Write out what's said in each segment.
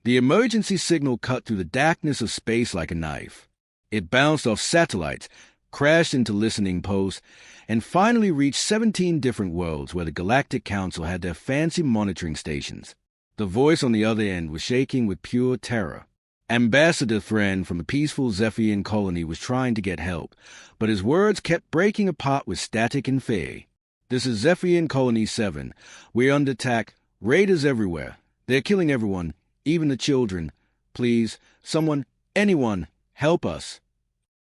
The emergency signal cut through the darkness of space like a knife. It bounced off satellites, crashed into listening posts, and finally reached 17 different worlds where the Galactic Council had their fancy monitoring stations. The voice on the other end was shaking with pure terror. Ambassador Thren from a peaceful Zephyrian colony was trying to get help, but his words kept breaking apart with static and fear. "This is Zephyrian Colony 7. We're under attack. Raiders everywhere. They're killing everyone, even the children. Please, someone, anyone, help us."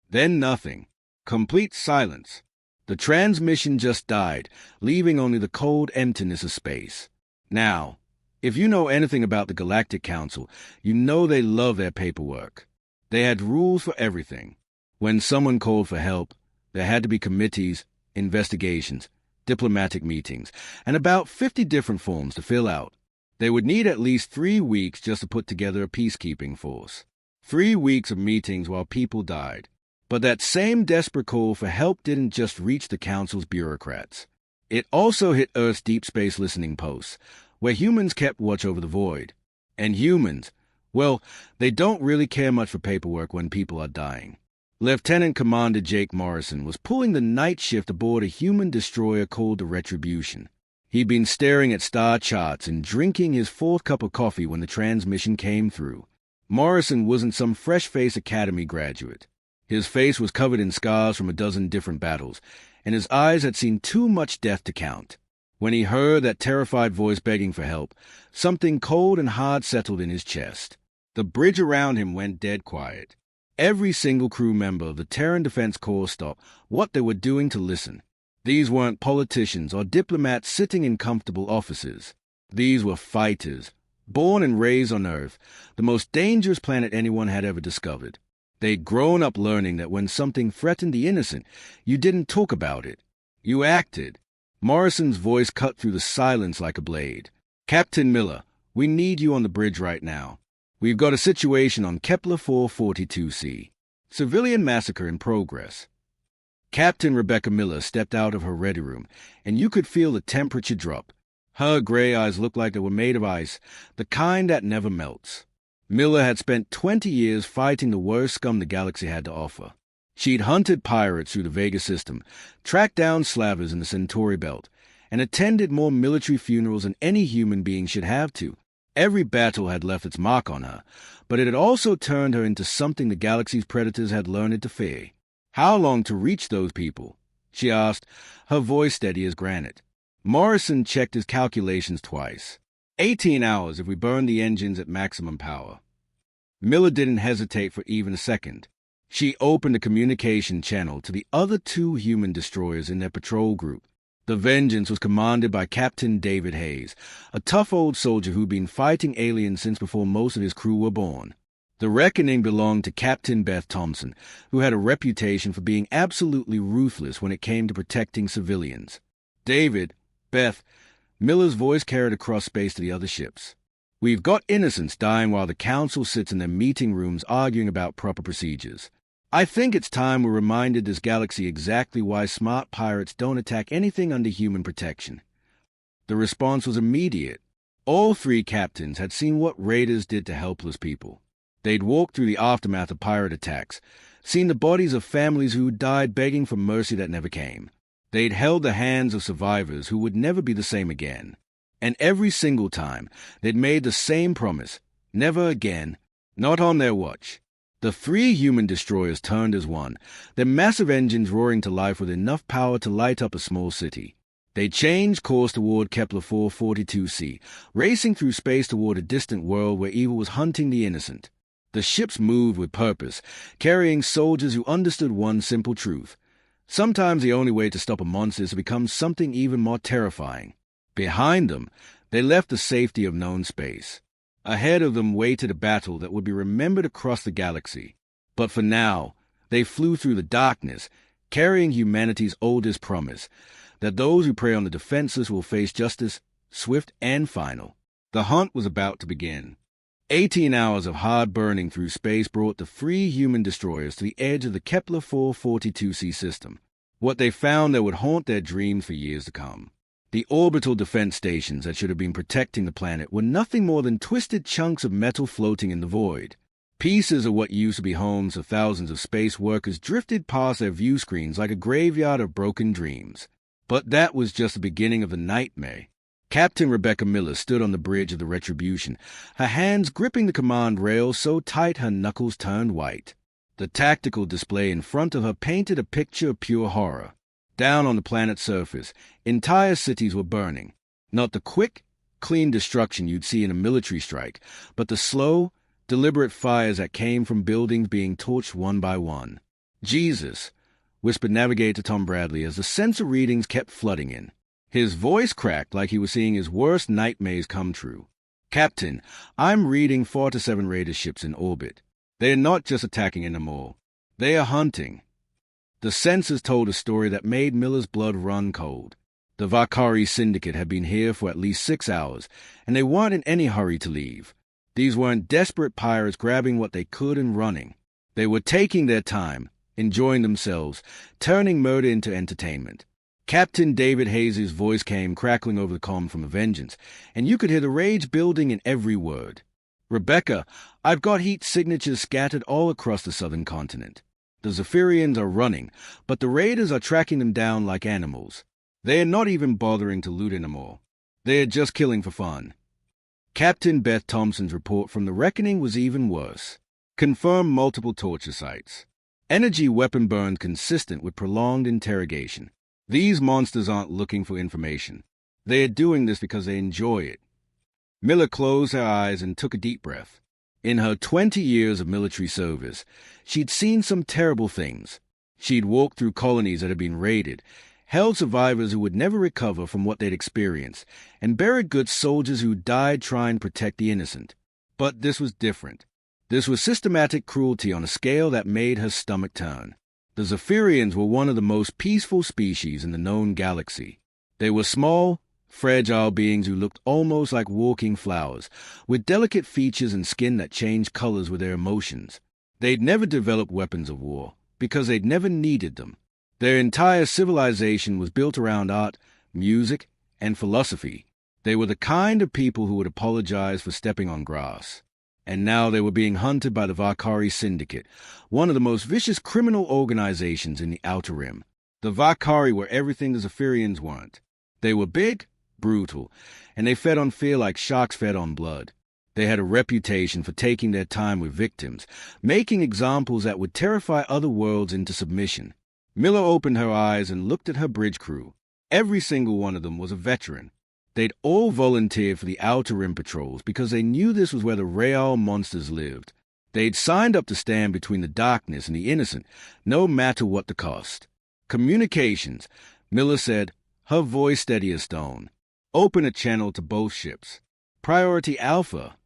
Then nothing. Complete silence. The transmission just died, leaving only the cold emptiness of space. Now, if you know anything about the Galactic Council, you know they love their paperwork. They had rules for everything. When someone called for help, there had to be committees, investigations, diplomatic meetings, and about 50 different forms to fill out. They would need at least 3 weeks just to put together a peacekeeping force. 3 weeks of meetings while people died. But that same desperate call for help didn't just reach the Council's bureaucrats. It also hit Earth's deep space listening posts, where humans kept watch over the void. And humans, well, they don't really care much for paperwork when people are dying. Lieutenant Commander Jake Morrison was pulling the night shift aboard a human destroyer called the Retribution. He'd been staring at star charts and drinking his 4th cup of coffee when the transmission came through. Morrison wasn't some fresh-faced academy graduate. His face was covered in scars from a dozen different battles, and his eyes had seen too much death to count. When he heard that terrified voice begging for help, something cold and hard settled in his chest. The bridge around him went dead quiet. Every single crew member of the Terran Defense Corps stopped what they were doing to listen. These weren't politicians or diplomats sitting in comfortable offices. These were fighters, born and raised on Earth, the most dangerous planet anyone had ever discovered. They'd grown up learning that when something threatened the innocent, you didn't talk about it. You acted. Morrison's voice cut through the silence like a blade. "Captain Miller, we need you on the bridge right now. We've got a situation on Kepler 442c. Civilian massacre in progress." Captain Rebecca Miller stepped out of her ready room, and you could feel the temperature drop. Her gray eyes looked like they were made of ice, the kind that never melts. Miller had spent 20 years fighting the worst scum the galaxy had to offer. She'd hunted pirates through the Vega system, tracked down slavers in the Centauri belt, and attended more military funerals than any human being should have to. Every battle had left its mark on her, but it had also turned her into something the galaxy's predators had learned to fear. "How long to reach those people?" she asked, her voice steady as granite. Morrison checked his calculations twice. 18 hours if we burn the engines at maximum power. Miller didn't hesitate for even a second. She opened a communication channel to the other 2 human destroyers in their patrol group. The Vengeance was commanded by Captain David Hayes, a tough old soldier who'd been fighting aliens since before most of his crew were born. The Reckoning belonged to Captain Beth Thompson, who had a reputation for being absolutely ruthless when it came to protecting civilians. David, Beth, Miller's voice carried across space to the other ships. "We've got innocents dying while the Council sits in their meeting rooms arguing about proper procedures. I think it's time we reminded this galaxy exactly why smart pirates don't attack anything under human protection." The response was immediate. All 3 captains had seen what raiders did to helpless people. They'd walked through the aftermath of pirate attacks, seen the bodies of families who died begging for mercy that never came. They'd held the hands of survivors who would never be the same again. And every single time, they'd made the same promise: never again, not on their watch. The 3 human destroyers turned as one, their massive engines roaring to life with enough power to light up a small city. They changed course toward Kepler 442c, racing through space toward a distant world where evil was hunting the innocent. The ships moved with purpose, carrying soldiers who understood one simple truth: sometimes the only way to stop a monster is to become something even more terrifying. Behind them, they left the safety of known space. Ahead of them waited a battle that would be remembered across the galaxy. But for now, they flew through the darkness, carrying humanity's oldest promise, that those who prey on the defenseless will face justice, swift and final. The hunt was about to begin. 18 hours of hard burning through space brought the 3 human destroyers to the edge of the Kepler 442c system, what they found that would haunt their dreams for years to come. The orbital defense stations that should have been protecting the planet were nothing more than twisted chunks of metal floating in the void. Pieces of what used to be homes of thousands of space workers drifted past their view screens like a graveyard of broken dreams. But that was just the beginning of the nightmare. Captain Rebecca Miller stood on the bridge of the Retribution, her hands gripping the command rail so tight her knuckles turned white. The tactical display in front of her painted a picture of pure horror. Down on the planet's surface, entire cities were burning. Not the quick, clean destruction you'd see in a military strike, but the slow, deliberate fires that came from buildings being torched one by one. "Jesus," whispered Navigator Tom Bradley as the sensor readings kept flooding in. His voice cracked like he was seeing his worst nightmares come true. "Captain, I'm reading 4 to 7 Raider ships in orbit. They are not just attacking anymore. They are hunting." The sensors told a story that made Miller's blood run cold. The Vakari Syndicate had been here for at least 6 hours, and they weren't in any hurry to leave. These weren't desperate pirates grabbing what they could and running. They were taking their time, enjoying themselves, turning murder into entertainment. Captain David Hayes' voice came crackling over the comm from Vengeance, and you could hear the rage building in every word. "Rebecca, I've got heat signatures scattered all across the southern continent. The Zephyrians are running, but the Raiders are tracking them down like animals. They are not even bothering to loot anymore. They are just killing for fun." Captain Beth Thompson's report from the Reckoning was even worse. Confirmed multiple torture sites. Energy weapon burns consistent with prolonged interrogation. These monsters aren't looking for information. They are doing this because they enjoy it. Miller closed her eyes and took a deep breath. In her 20 years of military service, she'd seen some terrible things. She'd walked through colonies that had been raided, held survivors who would never recover from what they'd experienced, and buried good soldiers who died trying to protect the innocent. But this was different. This was systematic cruelty on a scale that made her stomach turn. The Zephyrians were one of the most peaceful species in the known galaxy. They were small, fragile beings who looked almost like walking flowers, with delicate features and skin that changed colors with their emotions. They'd never developed weapons of war, because they'd never needed them. Their entire civilization was built around art, music, and philosophy. They were the kind of people who would apologize for stepping on grass. And now they were being hunted by the Vakari Syndicate, one of the most vicious criminal organizations in the Outer Rim. The Vakari were everything the Zephyrians weren't. They were big, brutal, and they fed on fear like sharks fed on blood. They had a reputation for taking their time with victims, making examples that would terrify other worlds into submission. Miller opened her eyes and looked at her bridge crew. Every single one of them was a veteran. They'd all volunteered for the Outer Rim patrols because they knew this was where the real monsters lived. They'd signed up to stand between the darkness and the innocent, no matter what the cost. "Communications," Miller said, her voice steady as stone. "Open a channel to both ships. Priority Alpha."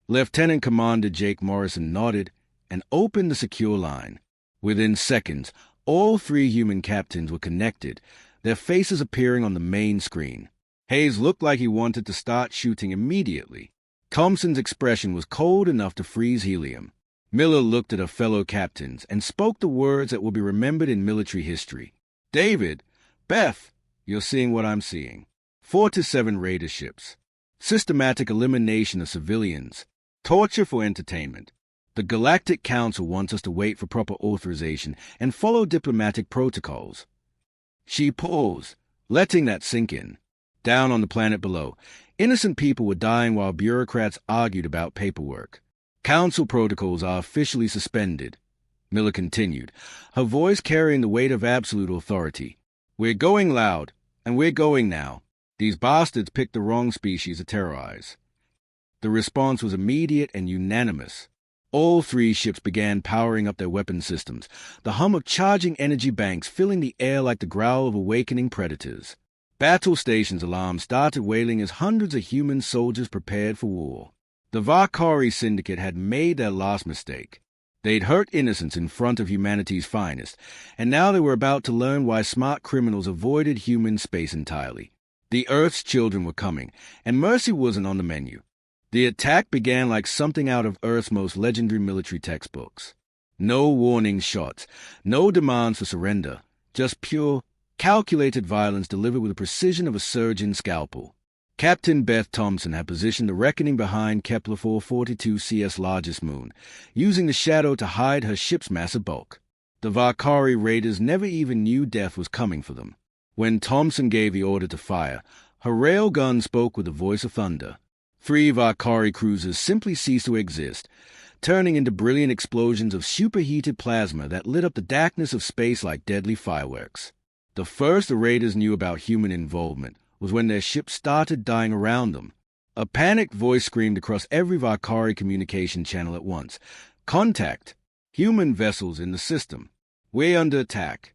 Lieutenant Commander Jake Morrison nodded and opened the secure line. Within seconds, all 3 human captains were connected, their faces appearing on the main screen. Hayes looked like he wanted to start shooting immediately. Thompson's expression was cold enough to freeze helium. Miller looked at her fellow captains and spoke the words that will be remembered in military history. "David, Beth, you're seeing what I'm seeing. 4 to 7 Raider ships. Systematic elimination of civilians. Torture for entertainment. The Galactic Council wants us to wait for proper authorization and follow diplomatic protocols." She paused, letting that sink in. Down on the planet below, innocent people were dying while bureaucrats argued about paperwork. "Council protocols are officially suspended," Miller continued, her voice carrying the weight of absolute authority. "We're going loud, and we're going now. These bastards picked the wrong species to terrorize." The response was immediate and unanimous. All 3 ships began powering up their weapon systems, the hum of charging energy banks filling the air like the growl of awakening predators. Battle stations' alarms started wailing as hundreds of human soldiers prepared for war. The Vakari Syndicate had made their last mistake. They'd hurt innocents in front of humanity's finest, and now they were about to learn why smart criminals avoided human space entirely. The Earth's children were coming, and mercy wasn't on the menu. The attack began like something out of Earth's most legendary military textbooks. No warning shots, no demands for surrender, just pure calculated violence delivered with the precision of a surgeon's scalpel. Captain Beth Thompson had positioned the Reckoning behind Kepler 442 CS' largest moon, using the shadow to hide her ship's massive bulk. The Valkyrie raiders never even knew death was coming for them. When Thompson gave the order to fire, her railgun spoke with the voice of thunder. 3 Valkyrie cruisers simply ceased to exist, turning into brilliant explosions of superheated plasma that lit up the darkness of space like deadly fireworks. The first the raiders knew about human involvement was when their ship started dying around them. A panicked voice screamed across every Valkyrie communication channel at once. "Contact! Human vessels in the system. We're under attack."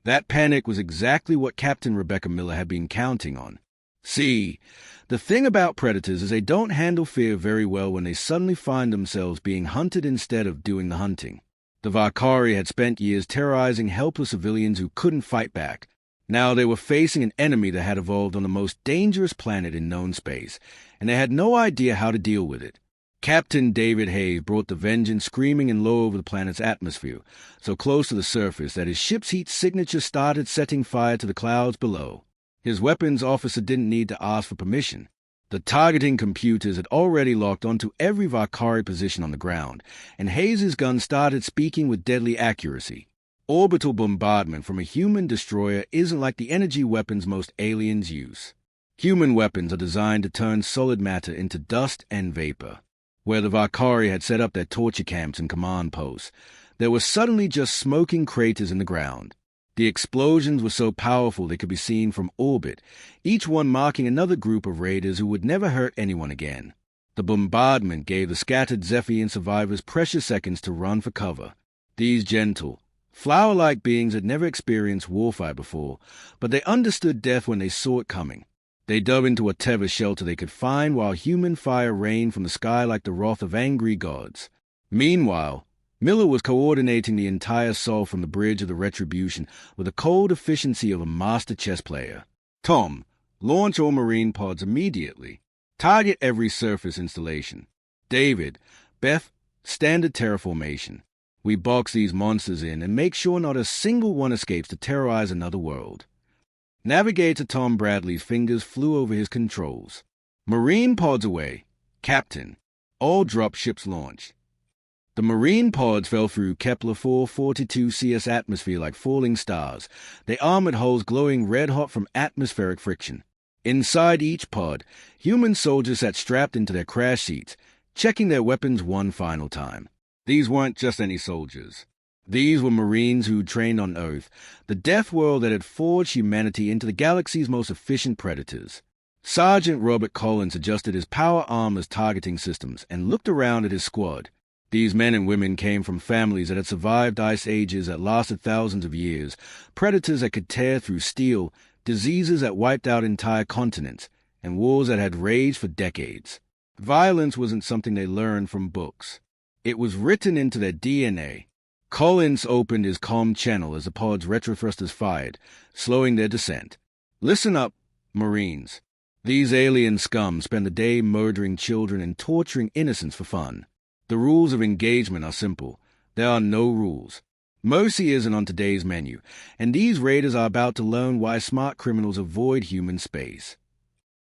That panic was exactly what Captain Rebecca Miller had been counting on. See, the thing about predators is they don't handle fear very well when they suddenly find themselves being hunted instead of doing the hunting. The Valkyrie had spent years terrorizing helpless civilians who couldn't fight back. Now they were facing an enemy that had evolved on the most dangerous planet in known space, and they had no idea how to deal with it. Captain David Hayes brought the Vengeance screaming and low over the planet's atmosphere, so close to the surface that his ship's heat signature started setting fire to the clouds below. His weapons officer didn't need to ask for permission. The targeting computers had already locked onto every Valkyrie position on the ground, and Hayes' gun started speaking with deadly accuracy. Orbital bombardment from a human destroyer isn't like the energy weapons most aliens use. Human weapons are designed to turn solid matter into dust and vapor. Where the Valkyrie had set up their torture camps and command posts, there were suddenly just smoking craters in the ground. The explosions were so powerful they could be seen from orbit, each one marking another group of raiders who would never hurt anyone again. The bombardment gave the scattered Zephyrian survivors precious seconds to run for cover. These gentle, flower-like beings had never experienced warfare before, but they understood death when they saw it coming. They dove into whatever shelter they could find while human fire rained from the sky like the wrath of angry gods. Meanwhile, Miller was coordinating the entire assault from the bridge of the Retribution with the cold efficiency of a master chess player. "Tom, launch all marine pods immediately. Target every surface installation. David, Beth, standard terraformation. We box these monsters in and make sure not a single one escapes to terrorize another world." Navigator Tom Bradley's fingers flew over his controls. "Marine pods away. Captain, all drop ships launch." The marine pods fell through Kepler 442 CS atmosphere like falling stars, their armored hulls glowing red-hot from atmospheric friction. Inside each pod, human soldiers sat strapped into their crash seats, checking their weapons one final time. These weren't just any soldiers. These were Marines who trained on Earth, the death world that had forged humanity into the galaxy's most efficient predators. Sergeant Robert Collins adjusted his power armor's targeting systems and looked around at his squad. These men and women came from families that had survived ice ages that lasted thousands of years, predators that could tear through steel, diseases that wiped out entire continents, and wars that had raged for decades. Violence wasn't something they learned from books. It was written into their DNA. Collins opened his comm channel as the pod's retrothrusters fired, slowing their descent. "Listen up, Marines. These alien scum spend the day murdering children and torturing innocents for fun. The rules of engagement are simple. There are no rules. Mercy isn't on today's menu, and these raiders are about to learn why smart criminals avoid human space."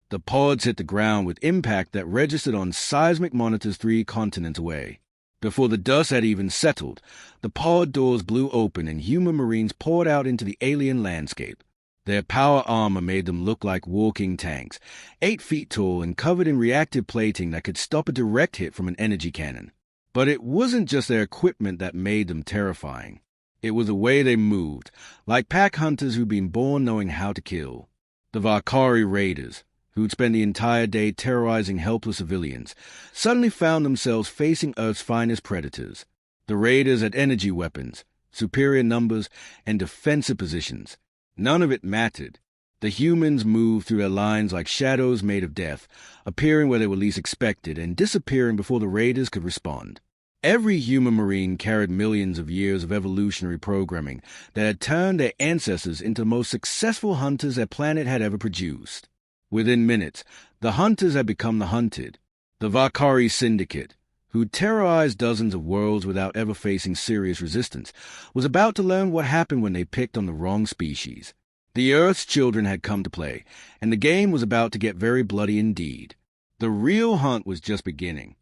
The pods hit the ground with impact that registered on seismic monitors 3 continents away. Before the dust had even settled, the pod doors blew open and human Marines poured out into the alien landscape. Their power armor made them look like walking tanks, 8 feet tall and covered in reactive plating that could stop a direct hit from an energy cannon. But it wasn't just their equipment that made them terrifying. It was the way they moved, like pack hunters who'd been born knowing how to kill. The Valkyrie raiders, who'd spend the entire day terrorizing helpless civilians, suddenly found themselves facing Earth's finest predators. The raiders had energy weapons, superior numbers, and defensive positions. None of it mattered. The humans moved through their lines like shadows made of death, appearing where they were least expected and disappearing before the raiders could respond. Every human Marine carried millions of years of evolutionary programming that had turned their ancestors into the most successful hunters their planet had ever produced. Within minutes, the hunters had become the hunted. The Valkyrie Syndicate, who terrorized dozens of worlds without ever facing serious resistance, was about to learn what happened when they picked on the wrong species. The Earth's children had come to play, and the game was about to get very bloody indeed. The real hunt was just beginning.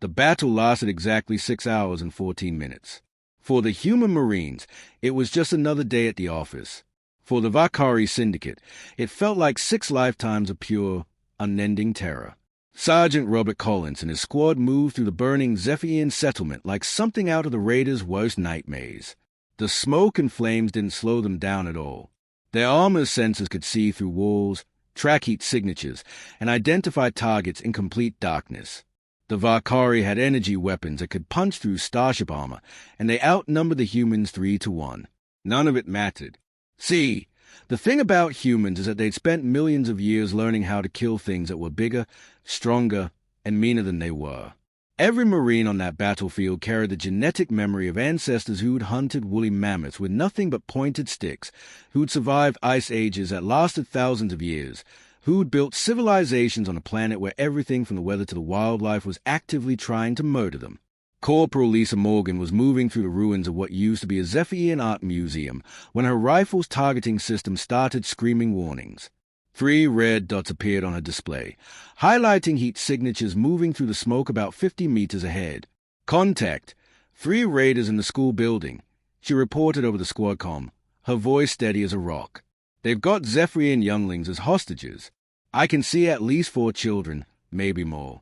The battle lasted exactly 6 hours and 14 minutes. For the human Marines, it was just another day at the office. For the Valkyrie Syndicate, it felt like 6 lifetimes of pure, unending terror. Sergeant Robert Collins and his squad moved through the burning Zephyrian settlement like something out of the Raiders' worst nightmares. The smoke and flames didn't slow them down at all. Their armor's sensors could see through walls, track heat signatures, and identify targets in complete darkness. The Valkyrie had energy weapons that could punch through starship armor, and they outnumbered the humans 3-1. None of it mattered. See, the thing about humans is that they'd spent millions of years learning how to kill things that were bigger, stronger, and meaner than they were. Every Marine on that battlefield carried the genetic memory of ancestors who'd hunted woolly mammoths with nothing but pointed sticks, who'd survived ice ages that lasted thousands of years, who'd built civilizations on a planet where everything from the weather to the wildlife was actively trying to murder them. Corporal Lisa Morgan was moving through the ruins of what used to be a Zephyrian art museum when her rifle's targeting system started screaming warnings. 3 red dots appeared on her display, highlighting heat signatures moving through the smoke about 50 meters ahead. Contact! 3 raiders in the school building, she reported over the squad comm, her voice steady as a rock. They've got Zephyrian younglings as hostages. I can see at least 4 children, maybe more.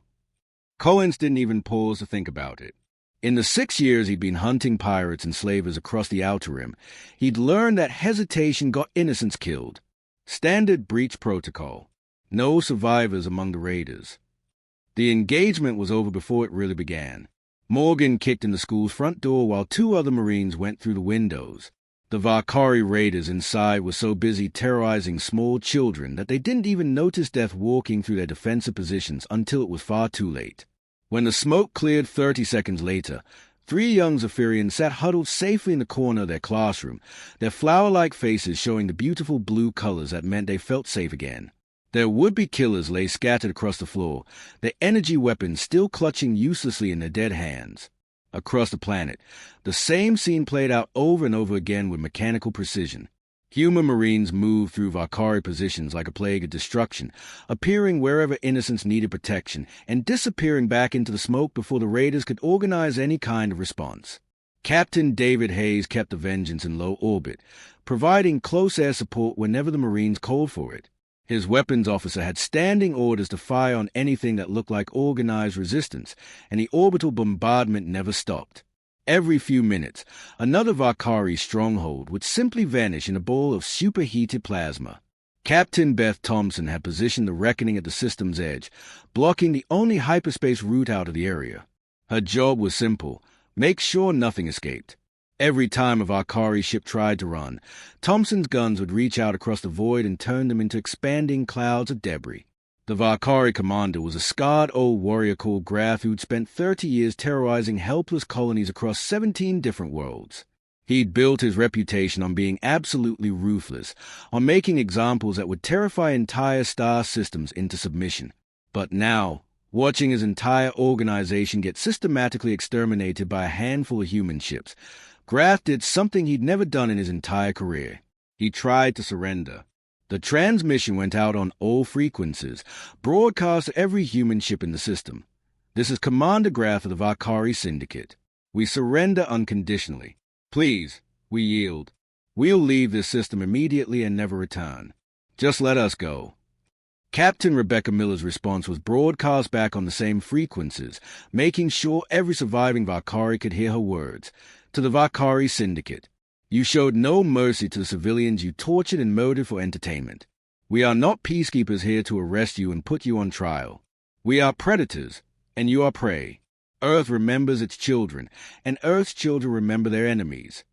Collins didn't even pause to think about it. In the 6 years he'd been hunting pirates and slavers across the Outer Rim, he'd learned that hesitation got innocents killed. Standard breach protocol. No survivors among the raiders. The engagement was over before it really began. Morgan kicked in the school's front door while 2 other Marines went through the windows. The Valkyrie raiders inside were so busy terrorizing small children that they didn't even notice death walking through their defensive positions until it was far too late. When the smoke cleared 30 seconds later, 3 young Zephyrians sat huddled safely in the corner of their classroom, their flower-like faces showing the beautiful blue colors that meant they felt safe again. Their would-be killers lay scattered across the floor, their energy weapons still clutching uselessly in their dead hands. Across the planet, the same scene played out over and over again with mechanical precision. Human Marines moved through Valkyrie positions like a plague of destruction, appearing wherever innocents needed protection and disappearing back into the smoke before the raiders could organize any kind of response. Captain David Hayes kept the Vengeance in low orbit, providing close air support whenever the Marines called for it. His weapons officer had standing orders to fire on anything that looked like organized resistance, and the orbital bombardment never stopped. Every few minutes, another Valkyrie stronghold would simply vanish in a bowl of superheated plasma. Captain Beth Thompson had positioned the Reckoning at the system's edge, blocking the only hyperspace route out of the area. Her job was simple: make sure nothing escaped. Every time a Valkyrie ship tried to run, Thompson's guns would reach out across the void and turn them into expanding clouds of debris. The Valkyrie commander was a scarred old warrior called Grath who'd spent 30 years terrorizing helpless colonies across 17 different worlds. He'd built his reputation on being absolutely ruthless, on making examples that would terrify entire star systems into submission. But now, watching his entire organization get systematically exterminated by a handful of human ships, Grath did something he'd never done in his entire career. He tried to surrender. The transmission went out on all frequencies, broadcast to every human ship in the system. This is Commander Grath of the Valkyrie Syndicate. We surrender unconditionally. Please, we yield. We'll leave this system immediately and never return. Just let us go. Captain Rebecca Miller's response was broadcast back on the same frequencies, making sure every surviving Valkyrie could hear her words. To the Valkyrie Syndicate. You showed no mercy to the civilians you tortured and murdered for entertainment. We are not peacekeepers here to arrest you and put you on trial. We are predators, and you are prey. Earth remembers its children, and Earth's children remember their enemies.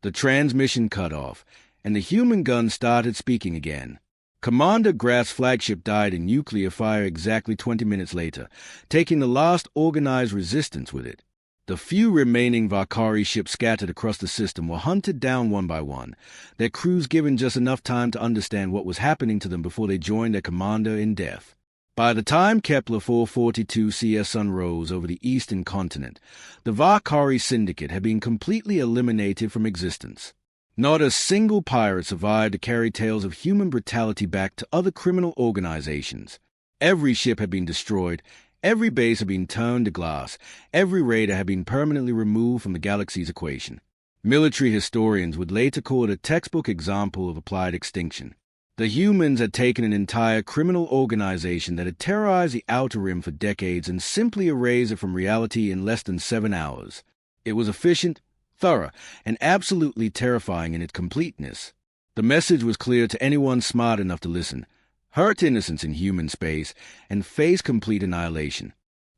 The transmission cut off, and the human gun started speaking again. Commander Grath's flagship died in nuclear fire exactly 20 minutes later, taking the last organized resistance with it. The few remaining Valkyrie ships scattered across the system were hunted down one by one, their crews given just enough time to understand what was happening to them before they joined their commander in death. By the time Kepler 442 CS sun rose over the eastern continent, the Valkyrie Syndicate had been completely eliminated from existence. Not a single pirate survived to carry tales of human brutality back to other criminal organizations. Every ship had been destroyed, every base had been turned to glass, every raider had been permanently removed from the galaxy's equation. Military historians would later call it a textbook example of applied extinction. The humans had taken an entire criminal organization that had terrorized the Outer Rim for decades and simply erased it from reality in less than 7 hours. It was efficient, thorough, and absolutely terrifying in its completeness. The message was clear to anyone smart enough to listen: hurt innocence in human space and face complete annihilation.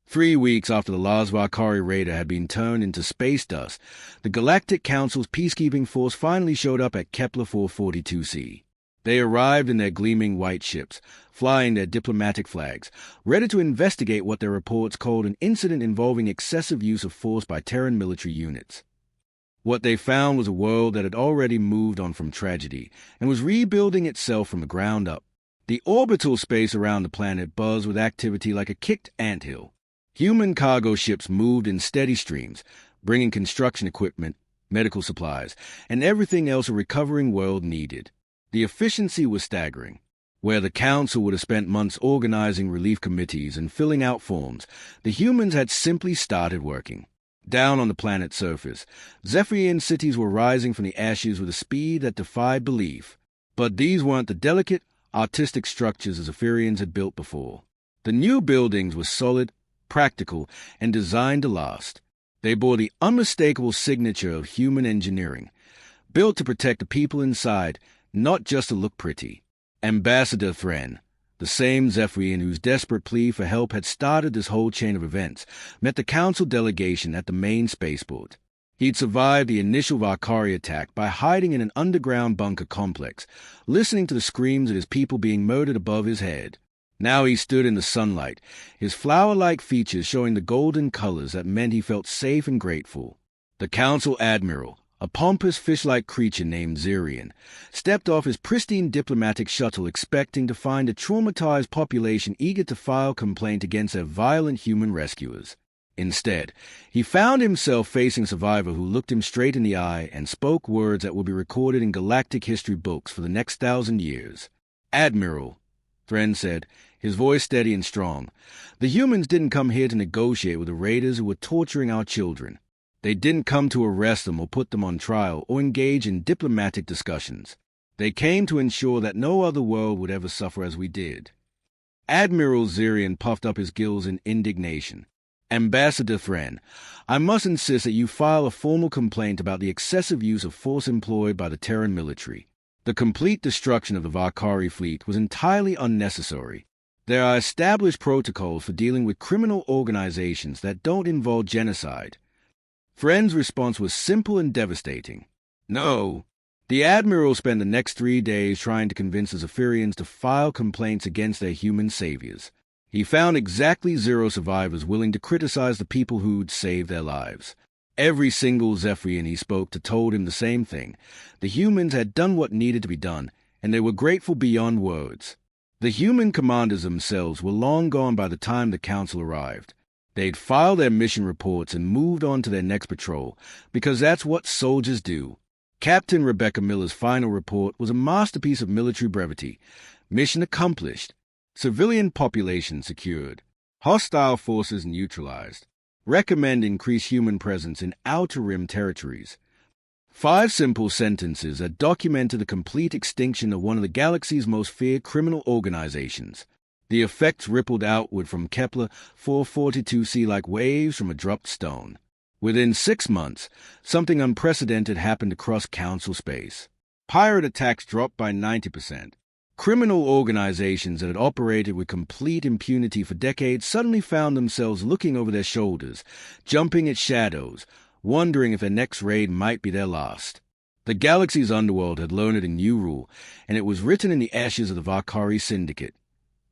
3 weeks after the last Valkyrie raider had been turned into space dust, the Galactic Council's peacekeeping force finally showed up at Kepler 442c. They arrived in their gleaming white ships, flying their diplomatic flags, ready to investigate what their reports called an incident involving excessive use of force by Terran military units. What they found was a world that had already moved on from tragedy and was rebuilding itself from the ground up. The orbital space around the planet buzzed with activity like a kicked anthill. Human cargo ships moved in steady streams, bringing construction equipment, medical supplies, and everything else a recovering world needed. The efficiency was staggering. Where the Council would have spent months organizing relief committees and filling out forms, the humans had simply started working. Down on the planet's surface, Zephyrian cities were rising from the ashes with a speed that defied belief. But these weren't the delicate, artistic structures the Zephyrians had built before. The new buildings were solid, practical, and designed to last. They bore the unmistakable signature of human engineering, built to protect the people inside, not just to look pretty. Ambassador Thran, the same Zephyrian whose desperate plea for help had started this whole chain of events, met the Council delegation at the main spaceport. He'd survived the initial Valkyrie attack by hiding in an underground bunker complex, listening to the screams of his people being murdered above his head. Now he stood in the sunlight, his flower-like features showing the golden colors that meant he felt safe and grateful. The Council Admiral, a pompous fish-like creature named Zirian, stepped off his pristine diplomatic shuttle expecting to find a traumatized population eager to file complaint against their violent human rescuers. Instead, he found himself facing a survivor who looked him straight in the eye and spoke words that will be recorded in galactic history books for the next 1,000 years. "Admiral," Thran said, his voice steady and strong, "the humans didn't come here to negotiate with the raiders who were torturing our children. They didn't come to arrest them or put them on trial or engage in diplomatic discussions. They came to ensure that no other world would ever suffer as we did." Admiral Zirian puffed up his gills in indignation. "Ambassador Thran, I must insist that you file a formal complaint about the excessive use of force employed by the Terran military. The complete destruction of the Valkyrie fleet was entirely unnecessary. There are established protocols for dealing with criminal organizations that don't involve genocide." Thran's response was simple and devastating. "No." The Admiral spent the next 3 days trying to convince the Zephyrians to file complaints against their human saviors. He found exactly 0 survivors willing to criticize the people who'd saved their lives. Every single Zephyrian he spoke to told him the same thing. The humans had done what needed to be done, and they were grateful beyond words. The human commanders themselves were long gone by the time the Council arrived. They'd filed their mission reports and moved on to their next patrol, because that's what soldiers do. Captain Rebecca Miller's final report was a masterpiece of military brevity. Mission accomplished. Civilian population secured. Hostile forces neutralized. Recommend increased human presence in Outer Rim territories. 5 simple sentences that documented the complete extinction of one of the galaxy's most feared criminal organizations. The effects rippled outward from Kepler 442c like waves from a dropped stone. Within 6 months, something unprecedented happened across Council space. Pirate attacks dropped by 90%. Criminal organizations that had operated with complete impunity for decades suddenly found themselves looking over their shoulders, jumping at shadows, wondering if their next raid might be their last. The galaxy's underworld had learned a new rule, and it was written in the ashes of the Valkyrie Syndicate.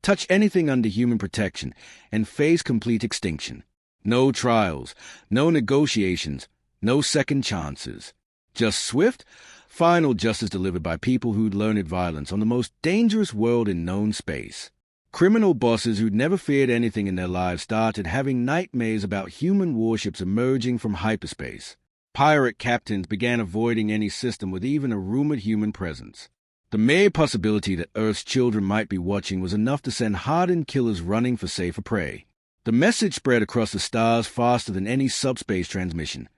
Touch anything under human protection, and face complete extinction. No trials, no negotiations, no second chances. Just swift, final justice delivered by people who'd learned violence on the most dangerous world in known space. Criminal bosses who'd never feared anything in their lives started having nightmares about human warships emerging from hyperspace. Pirate captains began avoiding any system with even a rumored human presence. The mere possibility that Earth's children might be watching was enough to send hardened killers running for safer prey. The message spread across the stars faster than any subspace transmission.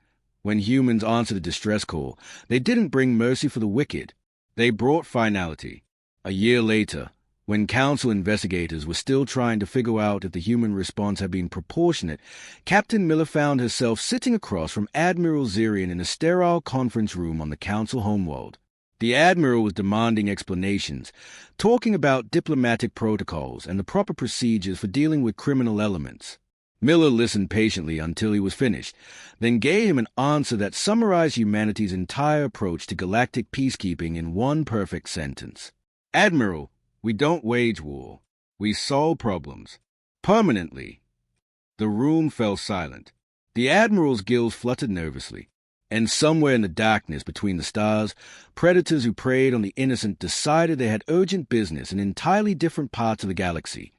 When humans answered a distress call, they didn't bring mercy for the wicked. They brought finality. A year later, when Council investigators were still trying to figure out if the human response had been proportionate, Captain Miller found herself sitting across from Admiral Zirian in a sterile conference room on the Council homeworld. The Admiral was demanding explanations, talking about diplomatic protocols and the proper procedures for dealing with criminal elements. Miller listened patiently until he was finished, then gave him an answer that summarized humanity's entire approach to galactic peacekeeping in one perfect sentence. Admiral, we don't wage war. We solve problems. Permanently. The room fell silent. The Admiral's gills fluttered nervously, and somewhere in the darkness between the stars, predators who preyed on the innocent decided they had urgent business in entirely different parts of the galaxy.